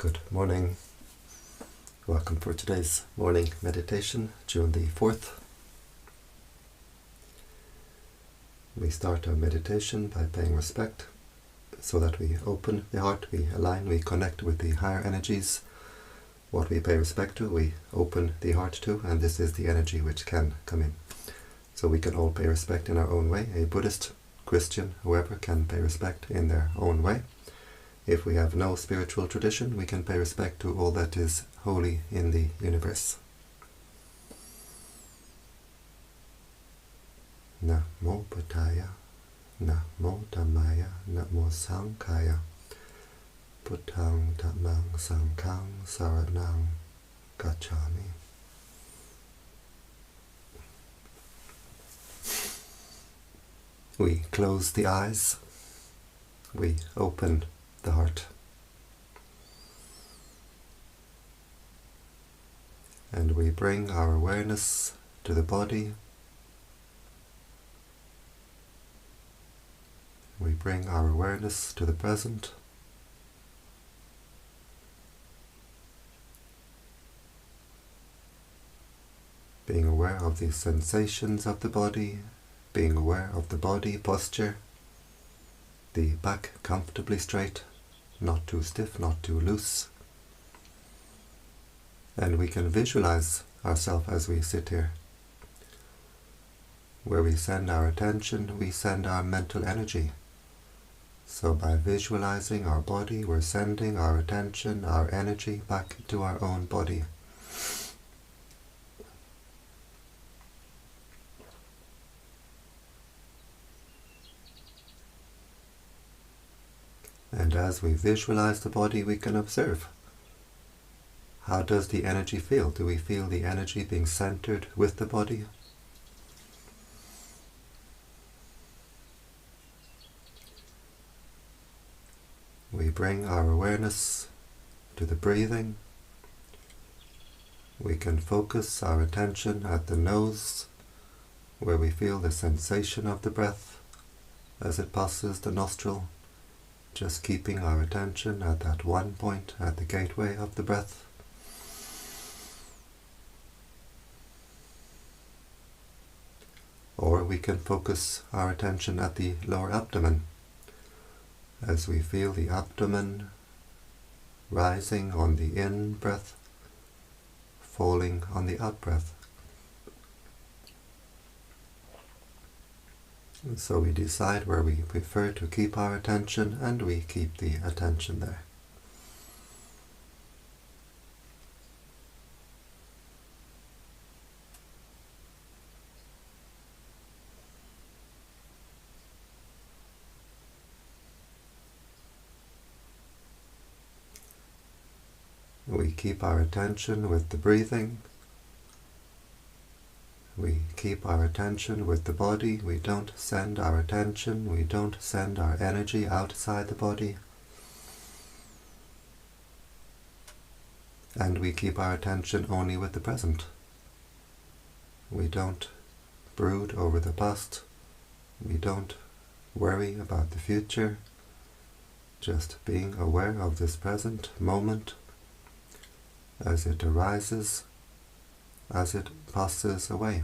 Good morning. Welcome for today's morning meditation, June the 4th. We start our meditation by paying respect so that we open the heart, we align, we connect with the higher energies. What we pay respect to, we open the heart to, and this is the energy which can come in. So we can all pay respect in our own way. A Buddhist, Christian, whoever can pay respect in their own way. If we have no spiritual tradition, we can pay respect to all that is holy in the universe. Namo Buddhaya, Namo Dhammaya, Namo Sanghaya, Buddhang Dhammang Sanghang Saranang Gacchami. We close the eyes, we open the heart, and we bring our awareness to the body. We bring our awareness to the present. Being aware of the sensations of the body, being aware of the body posture, the back comfortably straight, not too stiff, not too loose. And we can visualize ourselves as we sit here. Where we send our attention, we send our mental energy. So by visualizing our body, we're sending our attention, our energy back to our own body. And as we visualize the body, we can observe. How does the energy feel? Do we feel the energy being centered with the body? We bring our awareness to the breathing. We can focus our attention at the nose, where we feel the sensation of the breath as it passes the nostril. Just keeping our attention at that one point, at the gateway of the breath. Or we can focus our attention at the lower abdomen, as we feel the abdomen rising on the in-breath, falling on the out-breath. And so we decide where we prefer to keep our attention, and we keep the attention there. We keep our attention with the breathing. We keep our attention with the body. We don't send our attention, we don't send our energy outside the body. And we keep our attention only with the present. We don't brood over the past. We don't worry about the future. Just being aware of this present moment as it arises, as it passes away.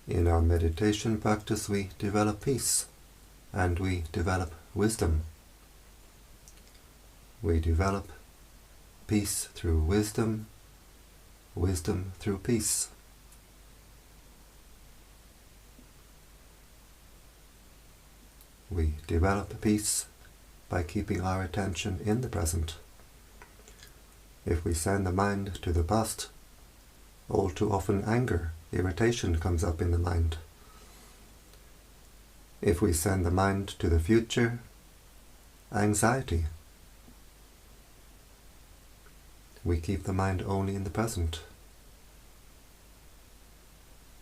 In our meditation practice, we develop peace and we develop wisdom. We develop peace through wisdom, wisdom through peace. We develop peace by keeping our attention in the present. If we send the mind to the past, all too often anger, irritation comes up in the mind. If we send the mind to the future, anxiety. We keep the mind only in the present,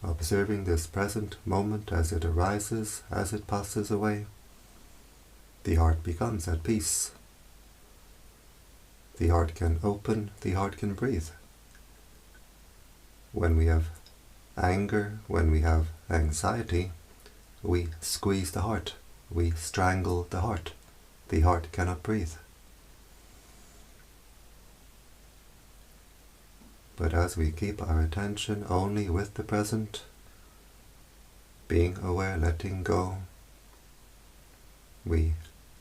observing this present moment as it arises, as it passes away. The heart becomes at peace. The heart can open, the heart can breathe. When we have anger, when we have anxiety, we squeeze the heart, we strangle the heart. The heart cannot breathe. But as we keep our attention only with the present, being aware, letting go, we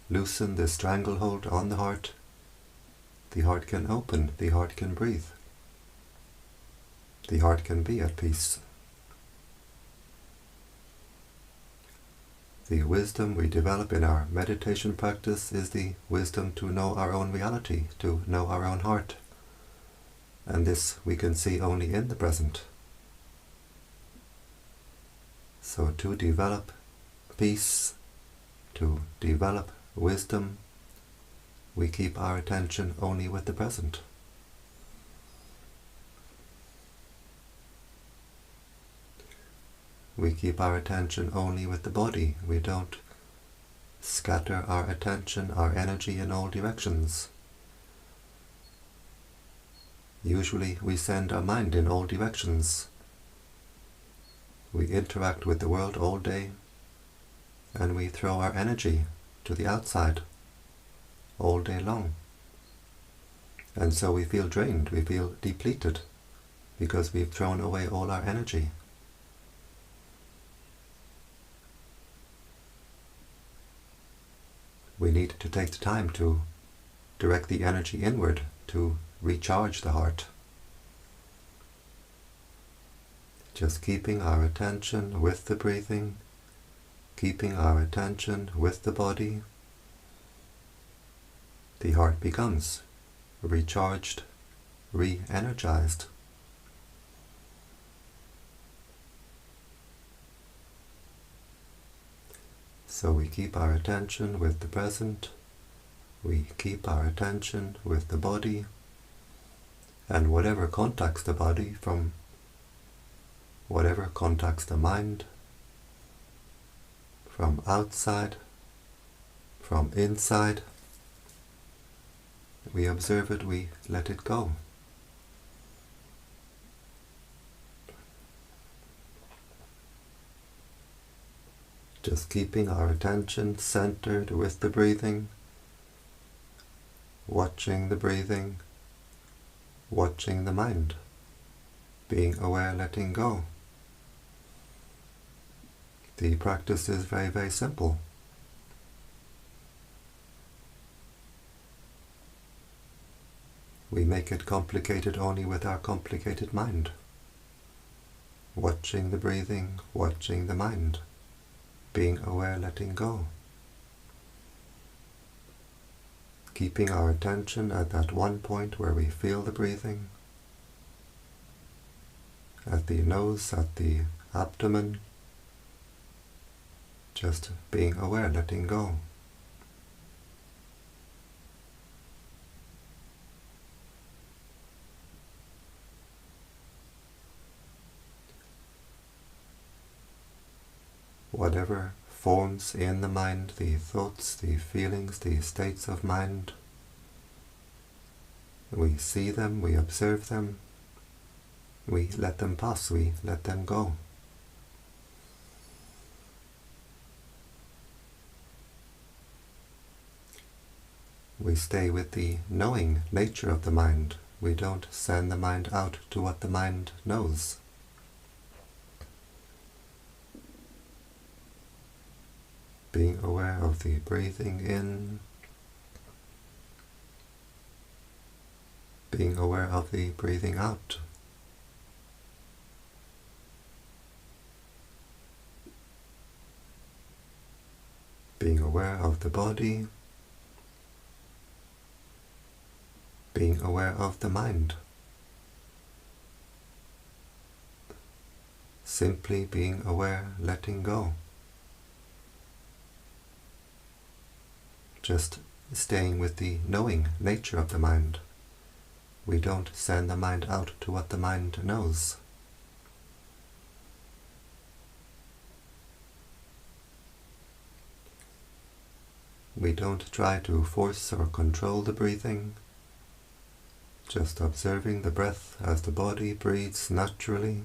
loosen the stranglehold on the heart can open, the heart can breathe. The heart can be at peace. The wisdom we develop in our meditation practice is the wisdom to know our own reality, to know our own heart. And this we can see only in the present. So to develop peace, to develop wisdom, we keep our attention only with the present. We keep our attention only with the body. We don't scatter our attention, our energy in all directions. Usually we send our mind in all directions. We interact with the world all day, and we throw our energy to the outside all day long. And so we feel drained, we feel depleted, because we've thrown away all our energy. We need to take the time to direct the energy inward, to recharge the heart. Just keeping our attention with the breathing, keeping our attention with the body, the heart becomes recharged, re-energized. So we keep our attention with the present, we keep our attention with the body, and whatever contacts the body, from whatever contacts the mind, from outside, from inside, we observe it, we let it go. Just keeping our attention centered with the breathing, watching the breathing, watching the mind, being aware, letting go. The practice is very, very simple. We make it complicated only with our complicated mind. Watching the breathing, watching the mind, being aware, letting go. Keeping our attention at that one point where we feel the breathing, at the nose, at the abdomen, just being aware, letting go. Whatever forms in the mind, the thoughts, the feelings, the states of mind, we see them, we observe them, we let them pass, we let them go. We stay with the knowing nature of the mind. We don't send the mind out to what the mind knows. Being aware of the breathing in, being aware of the breathing out. Being aware of the body, being aware of the mind. Simply being aware, letting go. Just staying with the knowing nature of the mind. We don't send the mind out to what the mind knows. We don't try to force or control the breathing. just observing the breath as the body breathes naturally.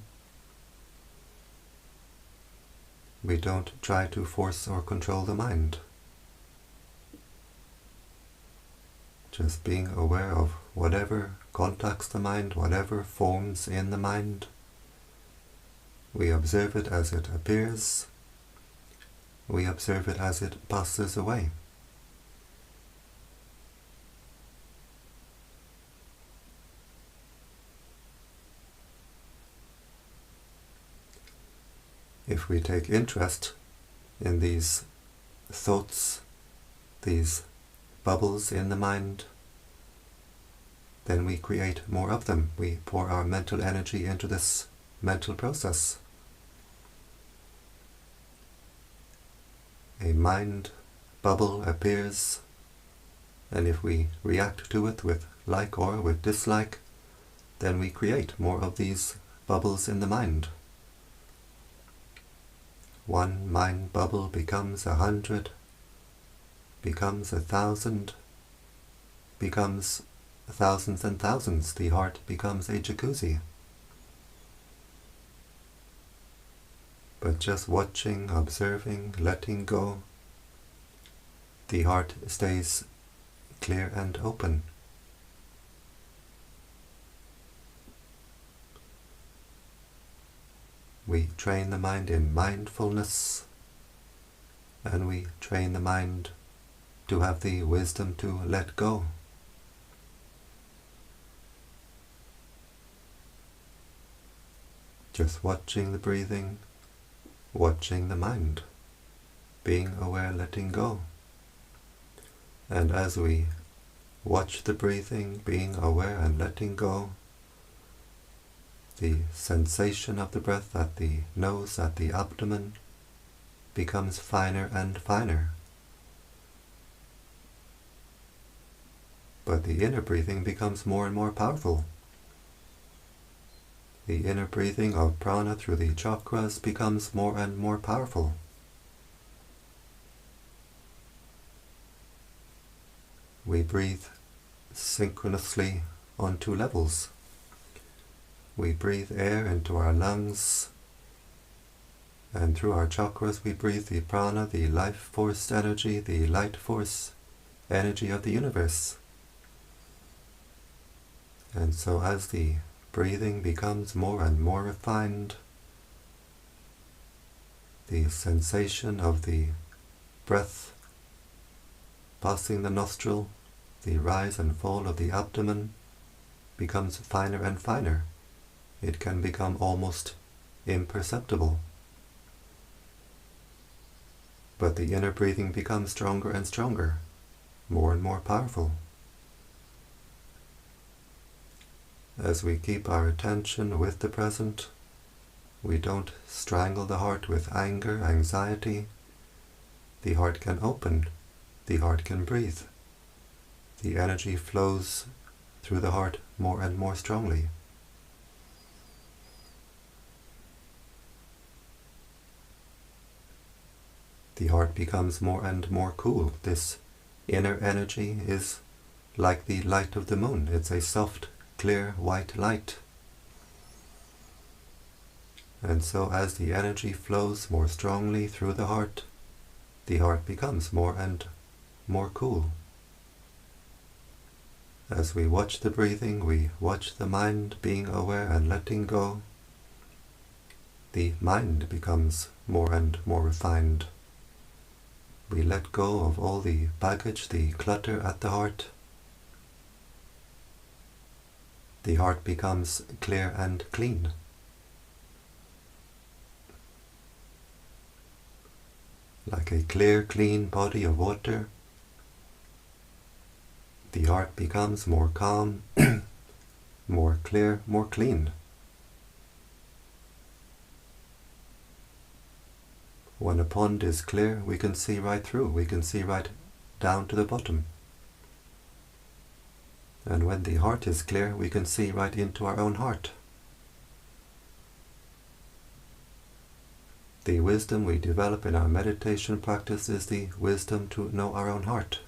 We don't try to force or control the mind. Just being aware of whatever contacts the mind, whatever forms in the mind. We observe it as it appears. We observe it as it passes away. If we take interest in these thoughts, these bubbles in the mind, then we create more of them. We pour our mental energy into this mental process. A mind bubble appears, and if we react to it with like or with dislike, then we create more of these bubbles in the mind. One mind bubble becomes 100, becomes 1,000, becomes thousands and thousands. The heart becomes a jacuzzi. But just watching, observing, letting go, the heart stays clear and open. We train the mind in mindfulness, and we train the mind to have the wisdom to let go. Just watching the breathing, watching the mind, being aware, letting go. And as we watch the breathing, being aware and letting go, the sensation of the breath at the nose, at the abdomen, becomes finer and finer. But the inner breathing becomes more and more powerful. The inner breathing of prana through the chakras becomes more and more powerful. We breathe synchronously on two levels. We breathe air into our lungs, and through our chakras we breathe the prana, the life force energy, the light force energy of the universe. And so as the breathing becomes more and more refined, the sensation of the breath passing the nostril, the rise and fall of the abdomen, becomes finer and finer. It can become almost imperceptible. But the inner breathing becomes stronger and stronger, more and more powerful. As we keep our attention with the present, we don't strangle the heart with anger, anxiety. The heart can open, the heart can breathe. The energy flows through the heart more and more strongly. The heart becomes more and more cool. This inner energy is like the light of the moon. It's a soft, clear, white light. And so as the energy flows more strongly through the heart becomes more and more cool. As we watch the breathing, we watch the mind being aware and letting go. The mind becomes more and more refined. We let go of all the baggage, the clutter at the heart. The heart becomes clear and clean. Like a clear, clean body of water, the heart becomes more calm, more clear, more clean. When a pond is clear, we can see right through, we can see right down to the bottom. And when the heart is clear, we can see right into our own heart. The wisdom we develop in our meditation practice is the wisdom to know our own heart.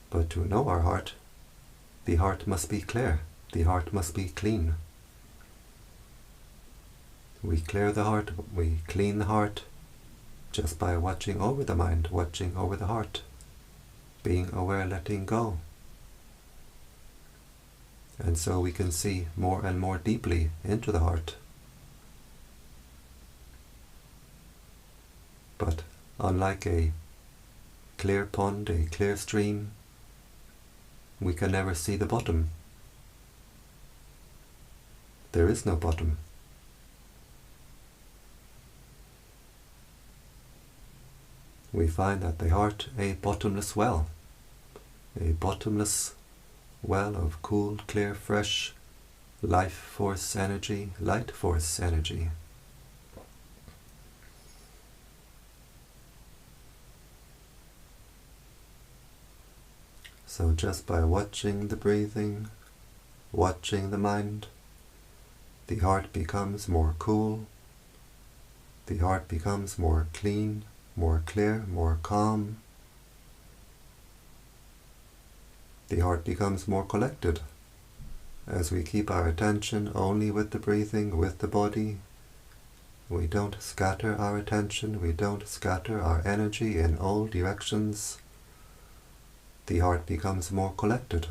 But to know our heart, the heart must be clear, the heart must be clean. We clear the heart, we clean the heart just by watching over the mind, watching over the heart, being aware, letting go. And so we can see more and more deeply into the heart. But unlike a clear pond, a clear stream, we can never see the bottom. There is no bottom. We find that the heart a bottomless well of cool, clear, fresh, life force energy, light force energy. So just by watching the breathing, watching the mind, the heart becomes more cool, the heart becomes more clean, more clear, more calm. The heart becomes more collected as we keep our attention only with the breathing, with the body. We don't scatter our attention, we don't scatter our energy in all directions. The heart becomes more collected,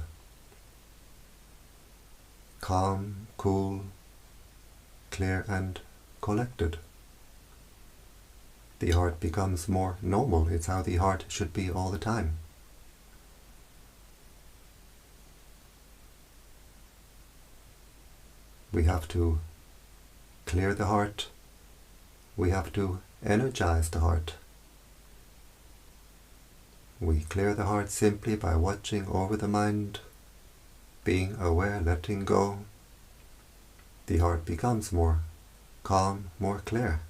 calm, cool, clear and collected. The heart becomes more normal. It's how the heart should be all the time. We have to clear the heart. We have to energize the heart. We clear the heart simply by watching over the mind, being aware, letting go. The heart becomes more calm, more clear.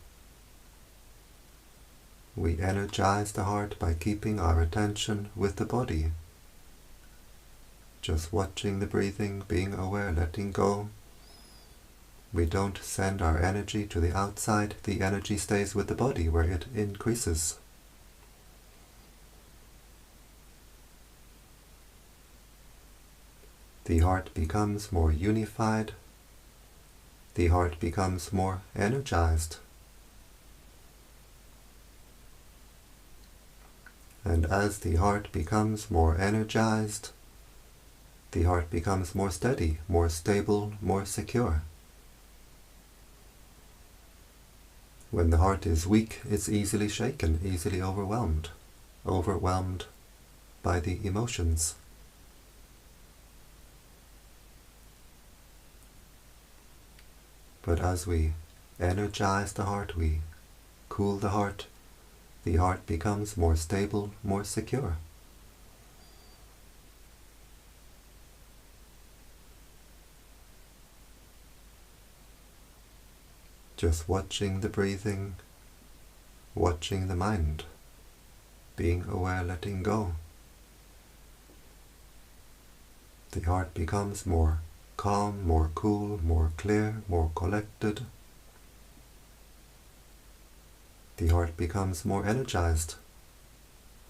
We energize the heart by keeping our attention with the body. Just watching the breathing, being aware, letting go. We don't send our energy to the outside. The energy stays with the body where it increases. The heart becomes more unified. The heart becomes more energized. And as the heart becomes more energized, the heart becomes more steady, more stable, more secure. When the heart is weak, it's easily shaken, easily overwhelmed by the emotions. But as we energize the heart, we cool the heart becomes more stable, more secure. Just watching the breathing, watching the mind, being aware, letting go. The heart becomes more calm, more cool, more clear, more collected. The heart becomes more energized,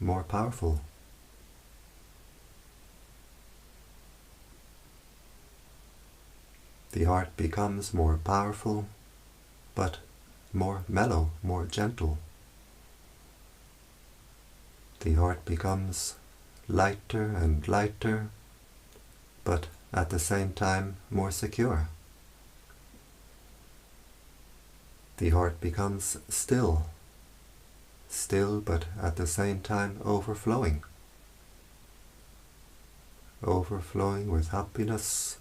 more powerful. The heart becomes more powerful, but more mellow, more gentle. The heart becomes lighter and lighter, but at the same time more secure. The heart becomes still but at the same time overflowing with happiness,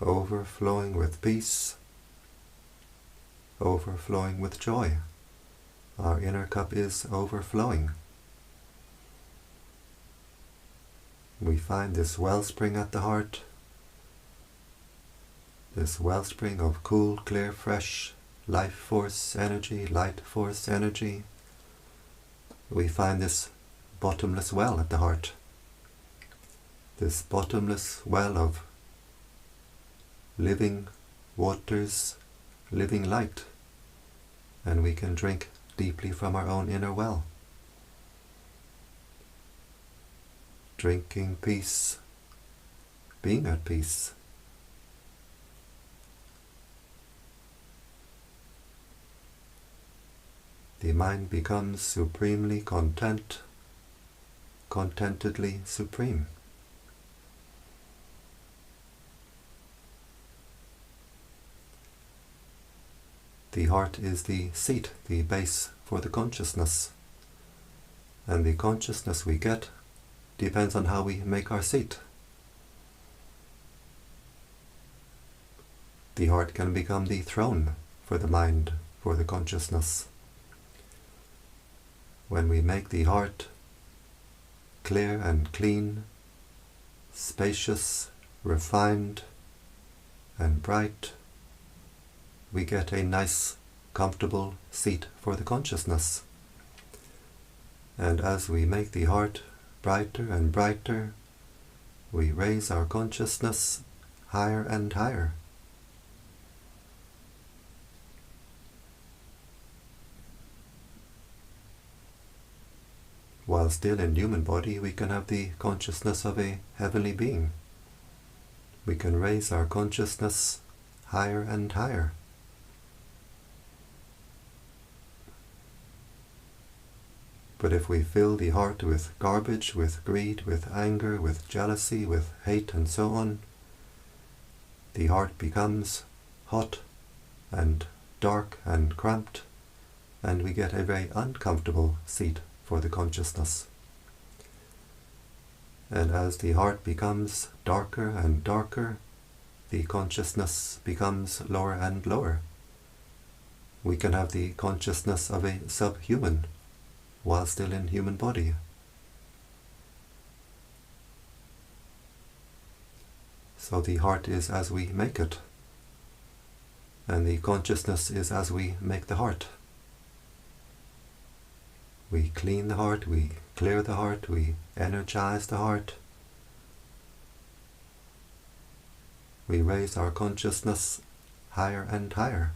overflowing with peace, overflowing with joy. Our inner cup is overflowing. We find this wellspring at the heart, this wellspring of cool, clear, fresh life force energy, light force energy. We find this bottomless well at the heart, this bottomless well of living waters, living light, and we can drink deeply from our own inner well, drinking peace, being at peace. The mind becomes supremely content, contentedly supreme. The heart is the seat, the base for the consciousness. And the consciousness we get depends on how we make our seat. The heart can become the throne for the mind, for the consciousness. When we make the heart clear and clean, spacious, refined, and bright, we get a nice, comfortable seat for the consciousness. And as we make the heart brighter and brighter, we raise our consciousness higher and higher. While still in human body, we can have the consciousness of a heavenly being. We can raise our consciousness higher and higher. But if we fill the heart with garbage, with greed, with anger, with jealousy, with hate and so on, the heart becomes hot and dark and cramped, and we get a very uncomfortable seat for the consciousness. And as the heart becomes darker and darker, the consciousness becomes lower and lower. We can have the consciousness of a subhuman while still in human body. So the heart is as we make it, and the consciousness is as we make the heart. We clean the heart, we clear the heart, we energize the heart. We raise our consciousness higher and higher.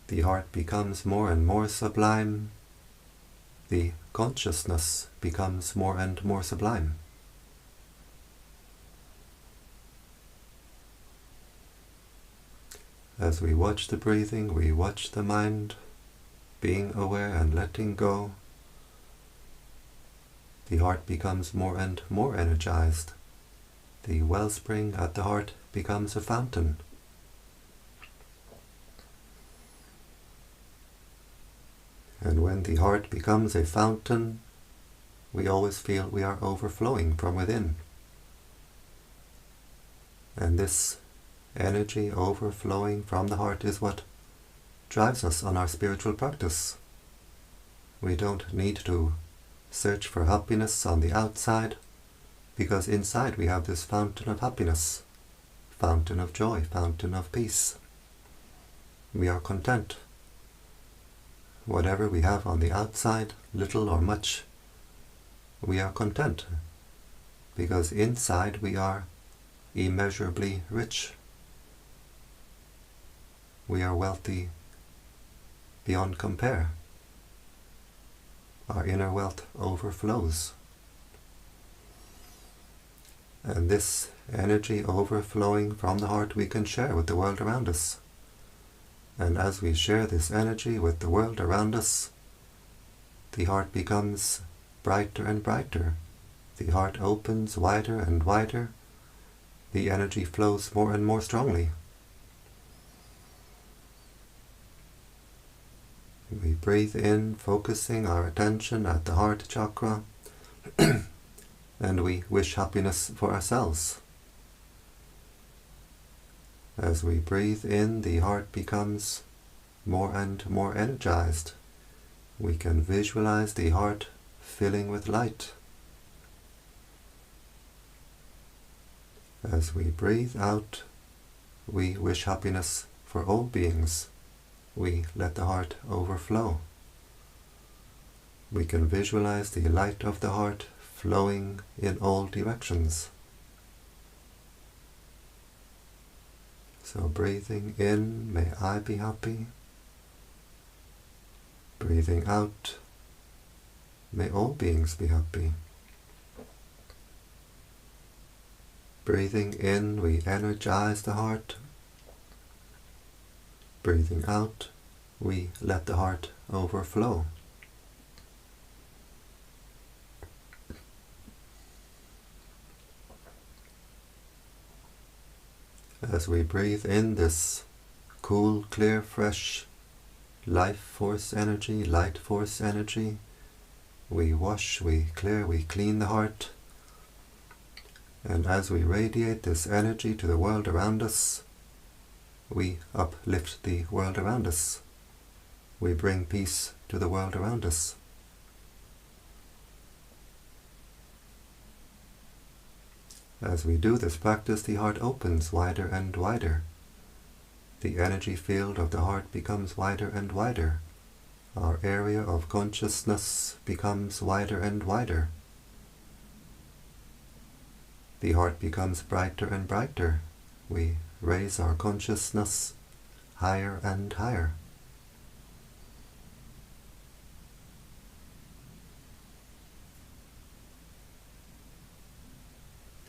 The heart becomes more and more sublime. The consciousness becomes more and more sublime. As we watch the breathing, we watch the mind, being aware and letting go. The heart becomes more and more energized. The wellspring at the heart becomes a fountain. And when the heart becomes a fountain, we always feel we are overflowing from within. And this energy overflowing from the heart is what drives us on our spiritual practice. We don't need to search for happiness on the outside, because inside we have this fountain of happiness, fountain of joy, fountain of peace. We are content. Whatever we have on the outside, little or much, we are content, because inside we are immeasurably rich. We are wealthy beyond compare. Our inner wealth overflows. And this energy overflowing from the heart we can share with the world around us. And as we share this energy with the world around us, the heart becomes brighter and brighter. The heart opens wider and wider. The energy flows more and more strongly. We breathe in, focusing our attention at the heart chakra, and we wish happiness for ourselves. As we breathe in, the heart becomes more and more energized. We can visualize the heart filling with light. As we breathe out, we wish happiness for all beings. We let the heart overflow. We can visualize the light of the heart flowing in all directions. So breathing in, may I be happy. Breathing out, may all beings be happy. Breathing in, we energize the heart. Breathing out, we let the heart overflow. As we breathe in this cool, clear, fresh life force energy, light force energy, we wash, we clear, we clean the heart. And as we radiate this energy to the world around us, we uplift the world around us. We bring peace to the world around us. As we do this practice, the heart opens wider and wider. The energy field of the heart becomes wider and wider. Our area of consciousness becomes wider and wider. The heart becomes brighter and brighter. We raise our consciousness higher and higher.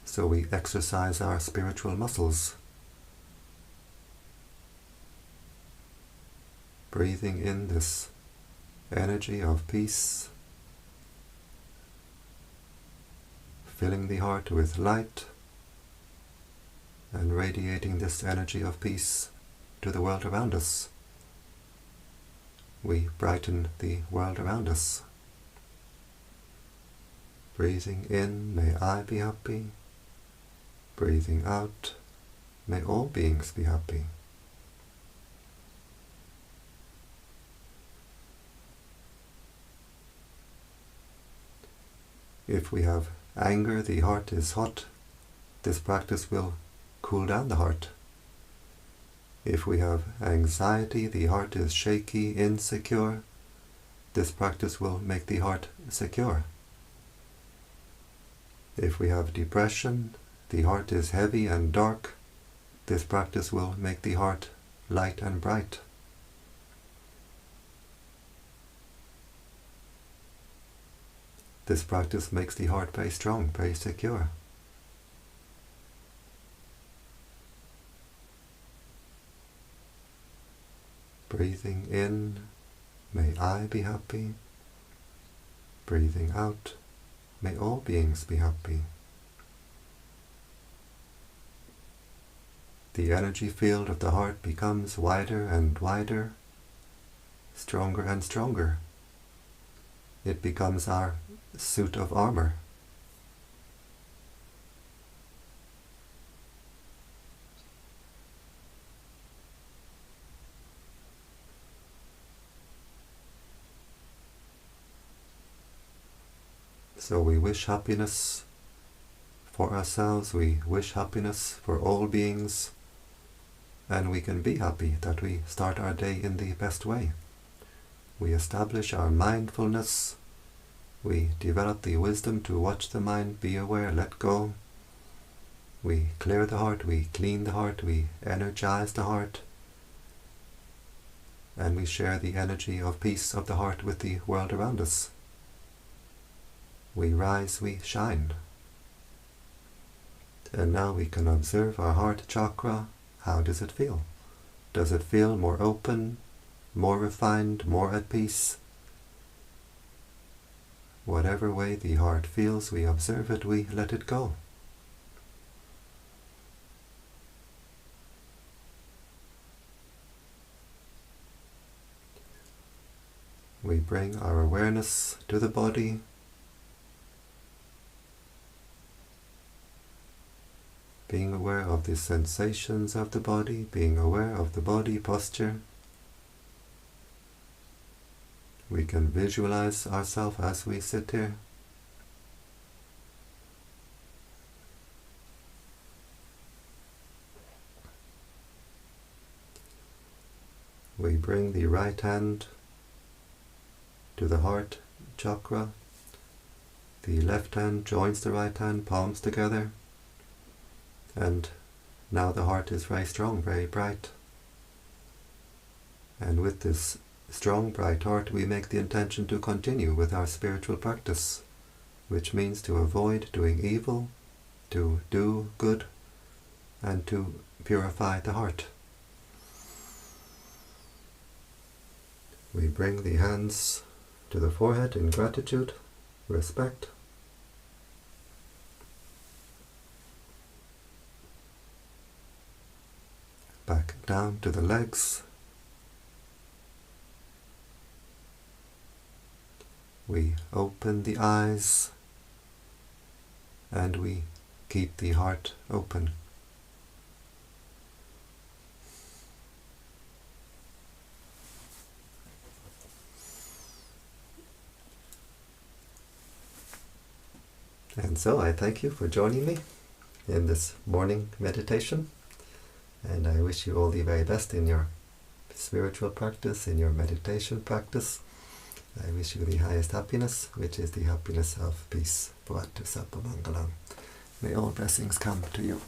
So we exercise our spiritual muscles. Breathing in this energy of peace, filling the heart with light and radiating this energy of peace to the world around us. We brighten the world around us. Breathing in, may I be happy. Breathing out, may all beings be happy. If we have anger, the heart is hot, this practice will cool down the heart. If we have anxiety, the heart is shaky, insecure, this practice will make the heart secure. If we have depression, the heart is heavy and dark, this practice will make the heart light and bright. This practice makes the heart very strong, very secure. Breathing in, may I be happy. Breathing out, may all beings be happy. The energy field of the heart becomes wider and wider, stronger and stronger. It becomes our suit of armor. So we wish happiness for ourselves, we wish happiness for all beings, and we can be happy that we start our day in the best way. We establish our mindfulness, we develop the wisdom to watch the mind, be aware, let go. We clear the heart, we clean the heart, we energize the heart, and we share the energy of peace of the heart with the world around us. We rise, we shine. And now we can observe our heart chakra. How does it feel? Does it feel more open, more refined, more at peace? Whatever way the heart feels, we observe it, we let it go. We bring our awareness to the body. Being aware of the sensations of the body, being aware of the body posture. We can visualize ourselves as we sit here. We bring the right hand to the heart chakra. The left hand joins the right hand, palms together. And now the heart is very strong, very bright. And with this strong, bright heart, we make the intention to continue with our spiritual practice, which means to avoid doing evil, to do good, to purify the heart. We bring the hands to the forehead in gratitude, respect. Back down to the legs. We open the eyes and we keep the heart open. And so I thank you for joining me in this morning meditation, and I wish you all the very best in your spiritual practice, in your meditation practice. I wish you the highest happiness, which is the happiness of peace. Bhavatu Sabba Mangalam. May all blessings come to you.